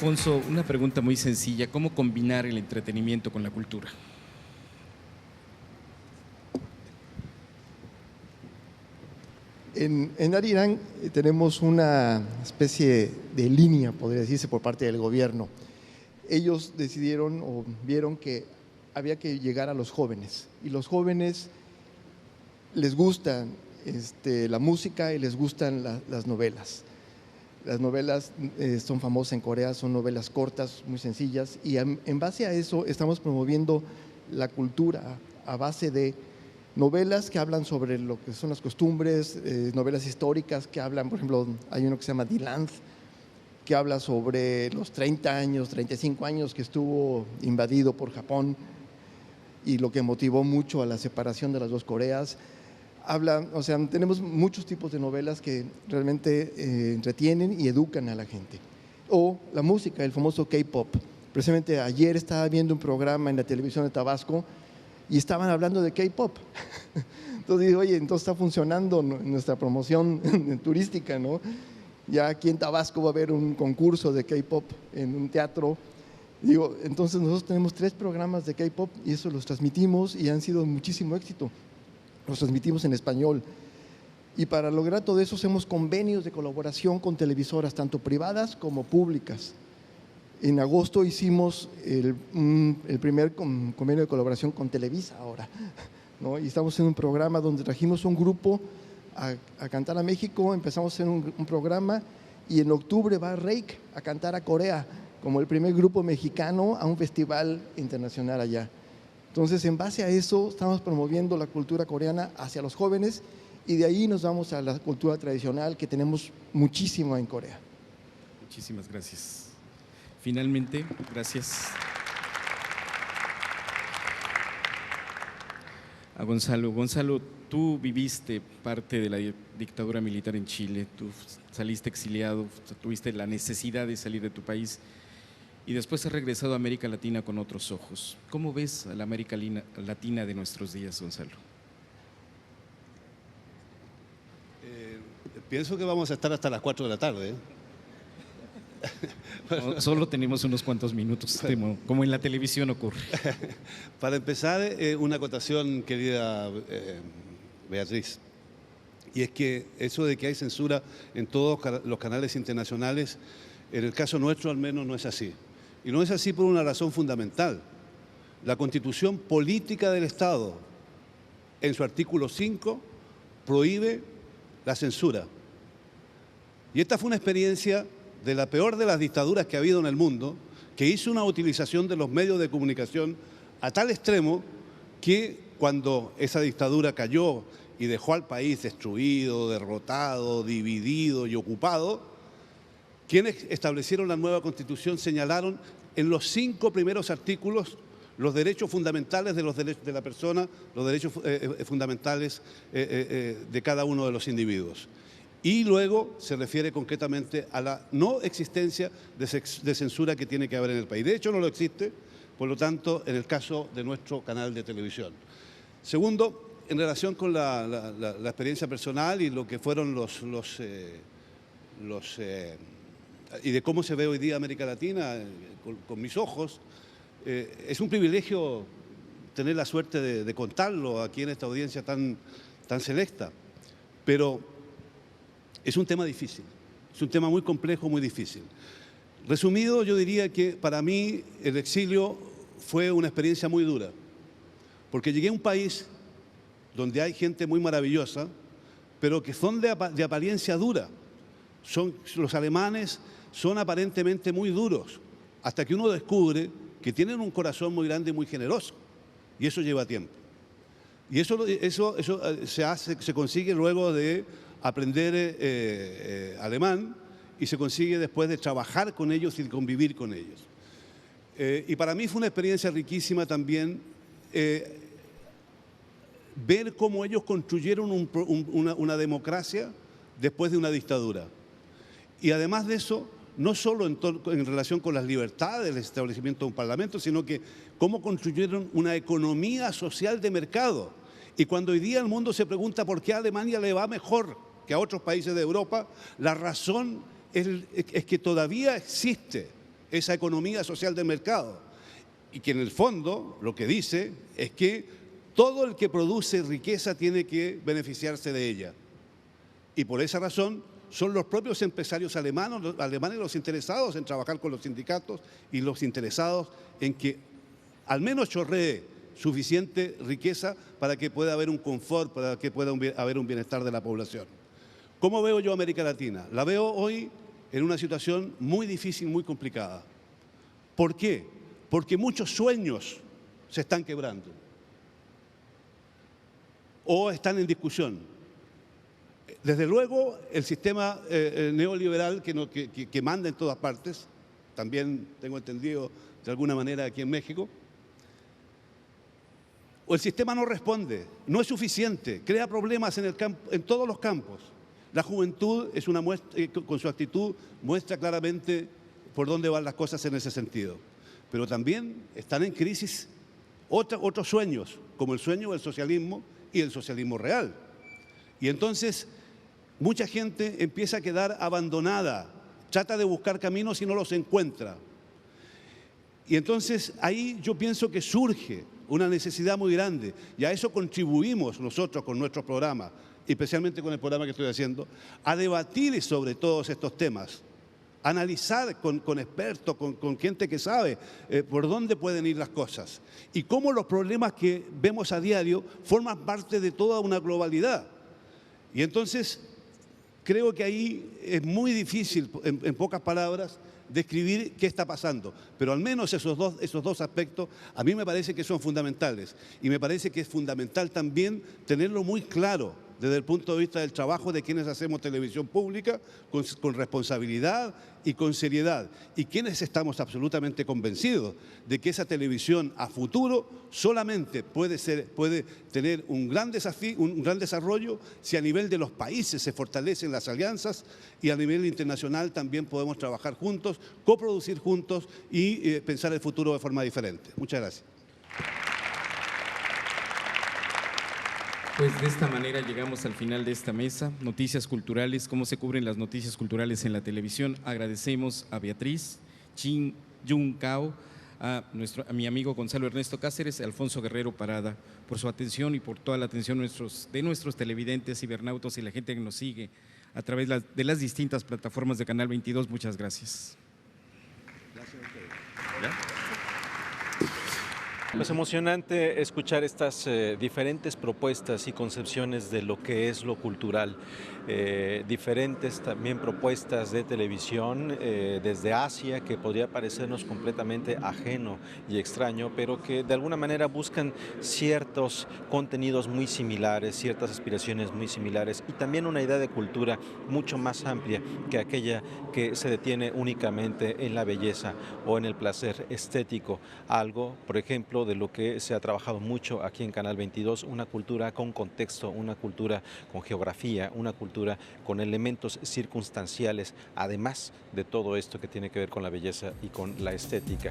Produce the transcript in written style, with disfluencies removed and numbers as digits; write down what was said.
Alfonso, una pregunta muy sencilla. ¿Cómo combinar el entretenimiento con la cultura? En Arirang tenemos una especie de línea, podría decirse, por parte del gobierno. Ellos decidieron o vieron que había que llegar a los jóvenes, y los jóvenes les gusta la música y les gustan las novelas. Las novelas son famosas en Corea, son novelas cortas, muy sencillas, y en base a eso estamos promoviendo la cultura a base de novelas que hablan sobre lo que son las costumbres, novelas históricas que hablan, por ejemplo, hay uno que se llama The Land, que habla sobre los 30 años, 35 años que estuvo invadido por Japón y lo que motivó mucho a la separación de las dos Coreas. Tenemos muchos tipos de novelas que realmente entretienen y educan a la gente. O la música, el famoso K-pop. Precisamente ayer estaba viendo un programa en la televisión de Tabasco y estaban hablando de K-pop. Entonces digo, oye, entonces está funcionando nuestra promoción turística, ¿no? Ya aquí en Tabasco va a haber un concurso de K-pop en un teatro. Digo, entonces nosotros tenemos 3 programas de K-pop y eso los transmitimos y han sido muchísimo éxito. Los transmitimos en español. Y para lograr todo eso hacemos convenios de colaboración con televisoras, tanto privadas como públicas. En agosto hicimos el primer convenio de colaboración con Televisa ahora, ¿no? Y estamos en un programa donde trajimos un grupo a cantar a México, empezamos a hacer un programa y en octubre va Reik a cantar a Corea como el primer grupo mexicano a un festival internacional allá. Entonces, en base a eso, estamos promoviendo la cultura coreana hacia los jóvenes y de ahí nos vamos a la cultura tradicional que tenemos muchísimo en Corea. Muchísimas gracias. Finalmente, gracias a Gonzalo. Gonzalo, tú viviste parte de la dictadura militar en Chile, tú saliste exiliado, tuviste la necesidad de salir de tu país y después has regresado a América Latina con otros ojos. ¿Cómo ves a la América Latina de nuestros días, Gonzalo? Pienso que vamos a estar hasta las 4 de la tarde, ¿eh? No, solo tenemos unos cuantos minutos, como en la televisión ocurre. Para empezar, una acotación, querida Beatriz, y es que eso de que hay censura en todos los canales internacionales, en el caso nuestro al menos no es así. Y no es así por una razón fundamental. La Constitución Política del Estado, en su artículo 5, prohíbe la censura. Y esta fue una experiencia de la peor de las dictaduras que ha habido en el mundo, que hizo una utilización de los medios de comunicación a tal extremo que cuando esa dictadura cayó y dejó al país destruido, derrotado, dividido y ocupado, quienes establecieron la nueva Constitución señalaron en los 5 primeros artículos los derechos fundamentales de la persona, los derechos fundamentales de cada uno de los individuos. Y luego se refiere concretamente a la no existencia de censura que tiene que haber en el país. De hecho, no lo existe, por lo tanto, en el caso de nuestro canal de televisión. Segundo, en relación con la experiencia personal y lo que fueron y de cómo se ve hoy día América Latina con mis ojos, es un privilegio tener la suerte de contarlo aquí en esta audiencia tan selecta, pero es un tema difícil, es un tema muy complejo, muy difícil. Resumido, yo diría que para mí el exilio fue una experiencia muy dura, porque llegué a un país donde hay gente muy maravillosa, pero que son de apariencia dura. Los alemanes son aparentemente muy duros, hasta que uno descubre que tienen un corazón muy grande y muy generoso, y eso lleva tiempo. Y eso se consigue luego de aprender alemán y se consigue después de trabajar con ellos y convivir con ellos. Y para mí fue una experiencia riquísima también ver cómo ellos construyeron una democracia después de una dictadura. Y además de eso, no solo en relación con las libertades del establecimiento de un parlamento, sino que cómo construyeron una economía social de mercado. Y cuando hoy día el mundo se pregunta por qué a Alemania le va mejor que a otros países de Europa, la razón es que todavía existe esa economía social del mercado, y que en el fondo lo que dice es que todo el que produce riqueza tiene que beneficiarse de ella. Y por esa razón son los propios empresarios alemanes los interesados en trabajar con los sindicatos y los interesados en que al menos chorree suficiente riqueza para que pueda haber un confort, para que pueda haber un bienestar de la población. ¿Cómo veo yo América Latina? La veo hoy en una situación muy difícil, muy complicada. ¿Por qué? Porque muchos sueños se están quebrando o están en discusión. Desde luego, el sistema neoliberal que manda en todas partes, también tengo entendido de alguna manera aquí en México, o el sistema no responde, no es suficiente, crea problemas en todos los campos. La juventud es una con su actitud muestra claramente por dónde van las cosas en ese sentido. Pero también están en crisis otros sueños, como el sueño del socialismo y el socialismo real. Y entonces mucha gente empieza a quedar abandonada, trata de buscar caminos y no los encuentra. Y entonces ahí yo pienso que surge una necesidad muy grande, y a eso contribuimos nosotros con nuestros programas, especialmente con el programa que estoy haciendo, a debatir sobre todos estos temas, a analizar con expertos, con gente que sabe por dónde pueden ir las cosas, y cómo los problemas que vemos a diario forman parte de toda una globalidad. Y entonces creo que ahí es muy difícil, en pocas palabras, describir qué está pasando, pero al menos esos dos aspectos a mí me parece que son fundamentales, y me parece que es fundamental también tenerlo muy claro desde el punto de vista del trabajo de quienes hacemos televisión pública con responsabilidad y con seriedad, y quienes estamos absolutamente convencidos de que esa televisión a futuro solamente puede tener un gran desafío, un gran desarrollo si a nivel de los países se fortalecen las alianzas, y a nivel internacional también podemos trabajar juntos, coproducir juntos y pensar el futuro de forma diferente. Muchas gracias. Pues de esta manera llegamos al final de esta mesa. Noticias culturales, cómo se cubren las noticias culturales en la televisión. Agradecemos a Beatriz, Chin Yun Cao, a mi amigo Gonzalo Ernesto Cáceres, a Alfonso Guerrero Parada, por su atención y por toda la atención de nuestros televidentes, cibernautas y la gente que nos sigue a través de las distintas plataformas de Canal 22. Muchas gracias. Gracias a ustedes. ¿Ya? Es emocionante escuchar estas diferentes propuestas y concepciones de lo que es lo cultural, diferentes también propuestas de televisión desde Asia, que podría parecernos completamente ajeno y extraño, pero que de alguna manera buscan ciertos contenidos muy similares, ciertas aspiraciones muy similares, y también una idea de cultura mucho más amplia que aquella que se detiene únicamente en la belleza o en el placer estético. Algo, por ejemplo, de lo que se ha trabajado mucho aquí en Canal 22, una cultura con contexto, una cultura con geografía, una cultura con elementos circunstanciales, además de todo esto que tiene que ver con la belleza y con la estética.